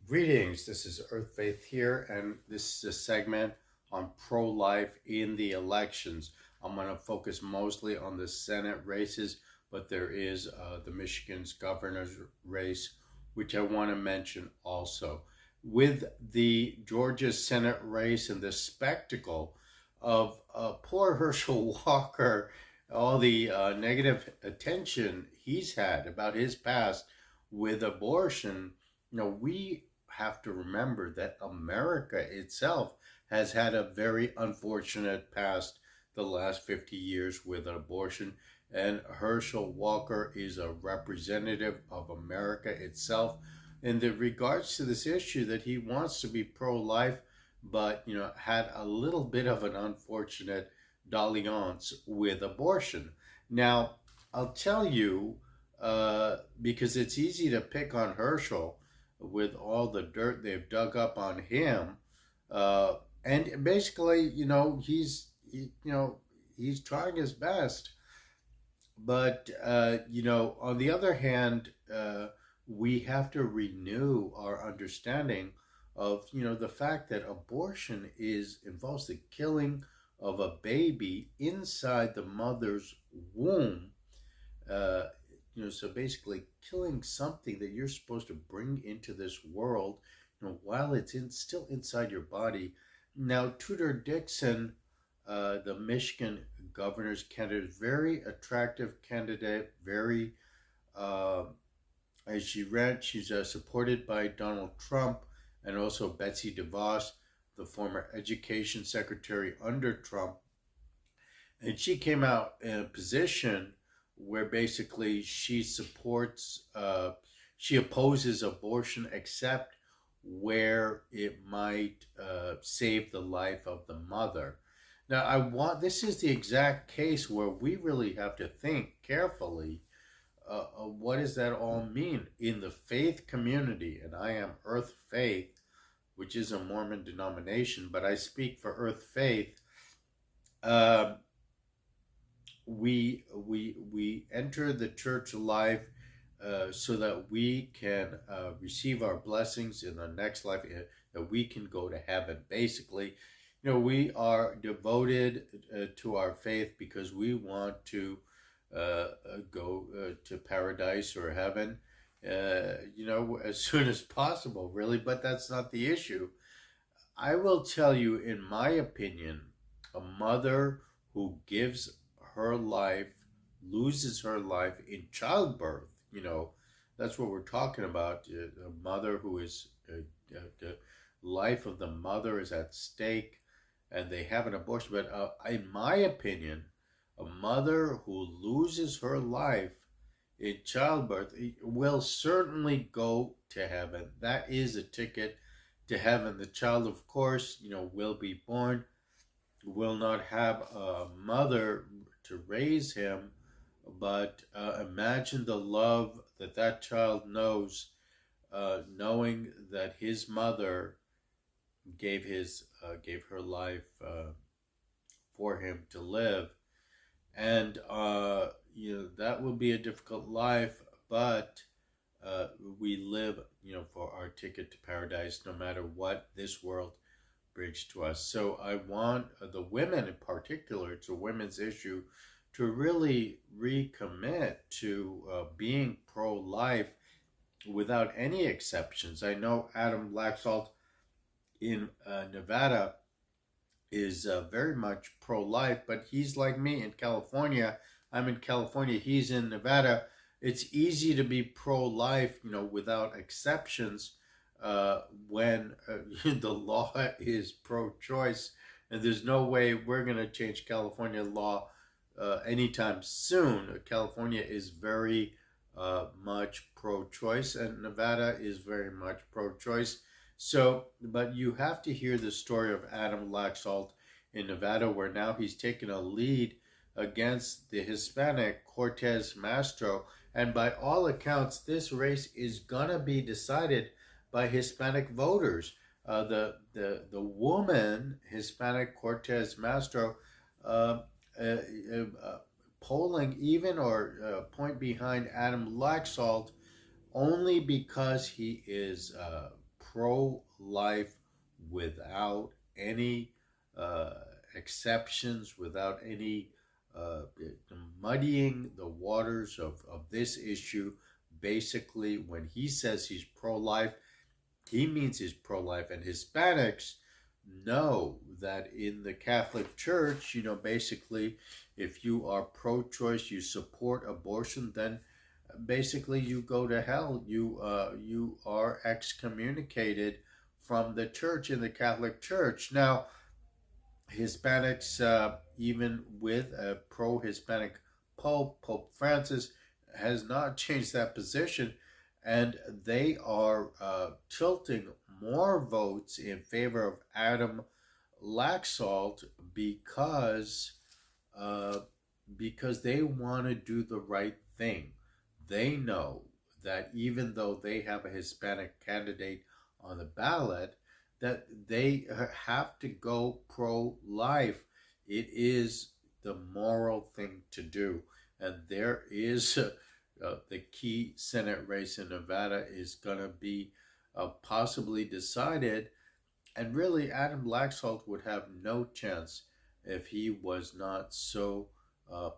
Greetings, this is Earth Faith here, and this is a segment on pro life in the elections. I'm going to focus mostly on the Senate races, but there is the Michigan's governor's race, which I want to mention also. With the Georgia Senate race and the spectacle of poor Herschel Walker, all the negative attention he's had about his past with abortion, we have to remember that America itself has had a very unfortunate past the last 50 years with abortion. And Herschel Walker is a representative of America itself in the regards to this issue that he wants to be pro-life, but had a little bit of an unfortunate dalliance with abortion. Now, I'll tell you, because it's easy to pick on Herschel with all the dirt they've dug up on him. And basically, he's trying his best. But on the other hand, we have to renew our understanding of the fact that abortion is involves the killing of a baby inside the mother's womb. uh, so basically killing something that you're supposed to bring into this world, while it's still inside your body. Now, Tudor Dixon, the Michigan governor's candidate, very attractive candidate, very, uh, as she ran, she's supported by Donald Trump and also Betsy DeVos, the former education secretary under Trump. And she came out in a position where basically she supports, she opposes abortion except where it might save the life of the mother. Now, this is the exact case where we really have to think carefully. What does that all mean in the faith community? And I am Earth Faith, which is a Mormon denomination, but I speak for Earth Faith. Uh, we enter the church life so that we can receive our blessings in the next life, that we can go to heaven. Basically, we are devoted to our faith because we want to go to paradise or heaven, as soon as possible, really. But that's not the issue. I will tell you, in my opinion, a mother who gives her life, loses her life in childbirth, that's what we're talking about. A mother who is, the life of the mother is at stake and they have an abortion. But in my opinion, a mother who loses her life in childbirth will certainly go to heaven. That is a ticket to heaven. The child, of course, will be born, will not have a mother to raise him, but imagine the love that that child knows, knowing that his mother gave her life for him to live. And that would be a difficult life, but we live, for our ticket to paradise, no matter what this world brings to us. So I want the women in particular, it's a women's issue, to really recommit to being pro-life without any exceptions. I know Adam Laxalt in Nevada is very much pro-life, but he's like me in California. I'm in California, he's in Nevada. It's easy to be pro-life, without exceptions, when the law is pro-choice, and there's no way we're going to change California law anytime soon. California is very much pro-choice, and Nevada is very much pro-choice. So, but you have to hear the story of Adam Laxalt in Nevada, where now he's taken a lead against the Hispanic Cortez Masto. And by all accounts, this race is gonna be decided by Hispanic voters. The woman Hispanic Cortez Masto, uh, uh, polling even or point behind Adam Laxalt only because he is pro-life without any uh, exceptions, without any uh, muddying the waters of this issue. Basically, when he says he's pro-life, he means he's pro-life, and Hispanics know that in the Catholic Church, basically, if you are pro-choice, you support abortion, then basically you go to hell. You are excommunicated from the church in the Catholic Church. Now, Hispanics, even with a pro-Hispanic Pope Francis, has not changed that position, and they are tilting more votes in favor of Adam Laxalt because uh, because they want to do the right thing. They know that even though they have a Hispanic candidate on the ballot, that they have to go pro-life. It is the moral thing to do, and there is the key Senate race in Nevada is going to be possibly decided, and really Adam Laxalt would have no chance if he was not so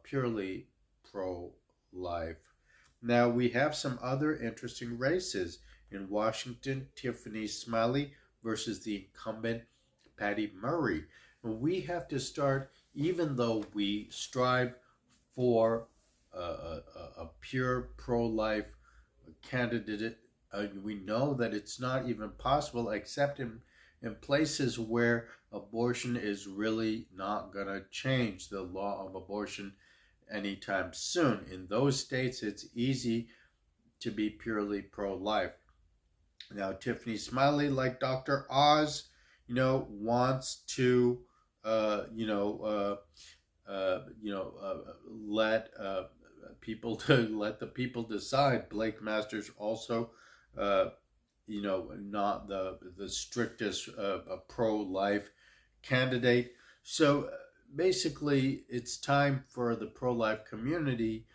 purely pro-life. Now we have some other interesting races. In Washington, Tiffany Smiley versus the incumbent Patty Murray. And we have to start, even though we strive for a pure pro-life candidate, we know that it's not even possible except in places where abortion is really not going to change the law of abortion anytime soon. In those states, it's easy to be purely pro-life. Now, Tiffany Smiley, like Dr. Oz, wants to, let let the people decide. Blake Masters also, not the strictest pro-life candidate. So basically, it's time for the pro-life community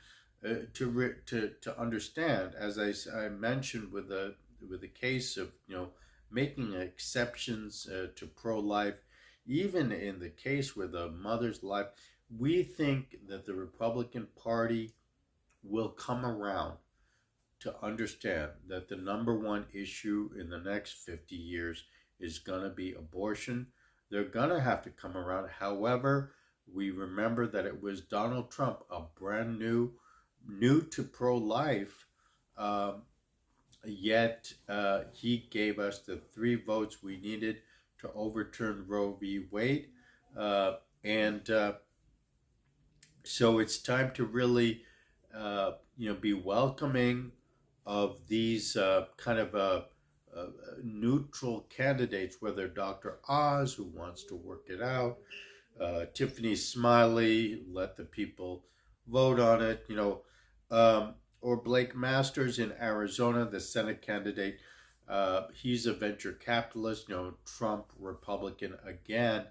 to understand, as I mentioned with the case of making exceptions to pro-life, even in the case with a mother's life, we think that the Republican Party will come around to understand that the number one issue in the next 50 years is going to be abortion. They're going to have to come around. However, we remember that it was Donald Trump, a brand new to pro-life, yet he gave us the 3 votes we needed to overturn Roe v. Wade. And so it's time to really, be welcoming of these kind of neutral candidates, whether Dr. Oz, who wants to work it out, Tiffany Smiley, let the people vote on it, or Blake Masters in Arizona, the Senate candidate. He's a venture capitalist, Trump Republican again.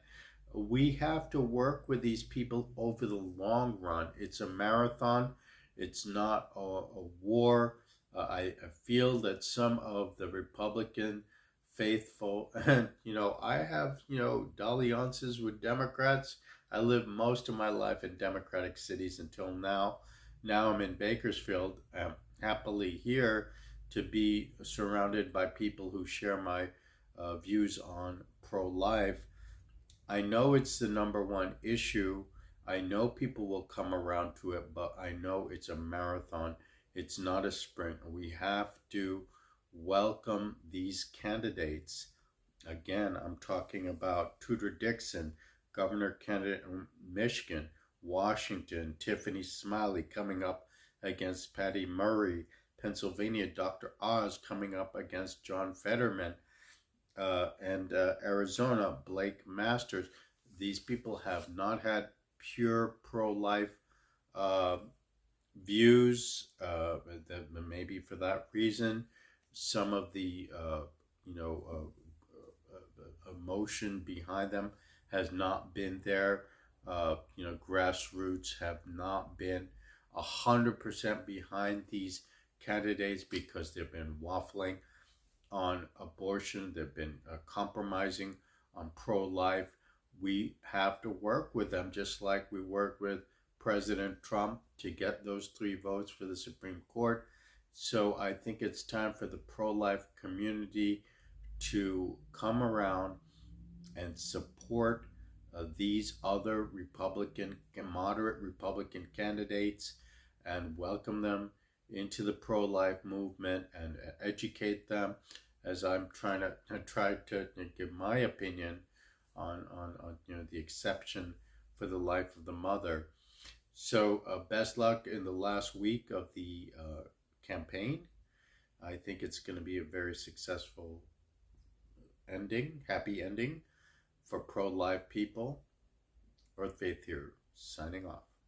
We have to work with these people over the long run. It's a marathon. It's not a war. I feel that some of the Republican faithful, and I have dalliances with Democrats. I lived most of my life in Democratic cities until now. Now I'm in Bakersfield. I'm happily here to be surrounded by people who share my views on pro-life. I know it's the number one issue. I know people will come around to it, but I know it's a marathon. It's not a sprint. We have to welcome these candidates. Again, I'm talking about Tudor Dixon, governor candidate in Michigan, Washington, Tiffany Smiley coming up against Patty Murray, Pennsylvania, Dr. Oz coming up against John Fetterman, and Arizona, Blake Masters. These people have not had pure pro-life views. Maybe for that reason, some of the emotion behind them has not been there. Grassroots have not been 100% behind these candidates because they've been waffling on abortion. They've been compromising on pro-life. We have to work with them, just like we worked with President Trump to get those 3 votes for the Supreme Court. So I think it's time for the pro-life community to come around and support these other Republican, moderate Republican candidates, and welcome them into the pro-life movement and educate them, as I'm trying to give my opinion on the exception for the life of the mother. So best luck in the last week of the campaign. I think it's going to be a very successful ending, happy ending for pro-life people. Earth Faith here, signing off.